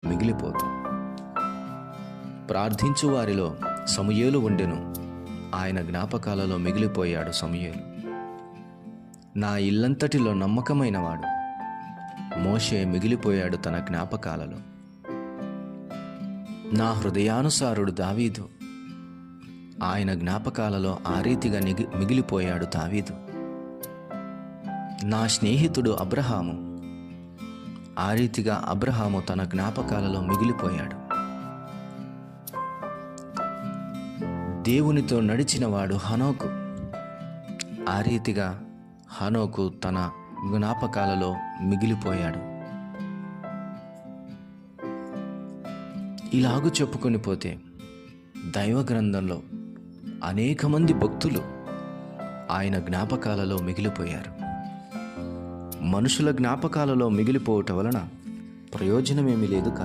మిగిలిపోదు. ప్రార్థించు వారిలో సమూయేలు ఉండెను, ఆయన జ్ఞాపకాలలో మిగిలిపోయాడు సమూయేలు. నా ఇల్లంతటిలో నమ్మకమైన వాడు మోషే మిగిలిపోయాడు తన జ్ఞాపకాలలో. నా హృదయానుసారుడు దావీదు, ఆయన జ్ఞాపకాలలో ఆ రీతిగా మిగిలిపోయాడు దావీదు. నా స్నేహితుడు అబ్రహాము, ఆ రీతిగా అబ్రహాము తన జ్ఞాపకాలలో మిగిలిపోయాడు. దేవునితో నడిచిన వాడు హనోకు, ఆ రీతిగా హనోకు తన జ్ఞాపకాలలో మిగిలిపోయాడు. ఇలాగూ చెప్పుకొని పోతే దైవ గ్రంథంలో అనేక మంది భక్తులు ఆయన జ్ఞాపకాలలో మిగిలిపోయారు. మనుషుల జ్ఞాపకాలలో మిగిలిపోవటం వలన ప్రయోజనమేమీ లేదు. కానీ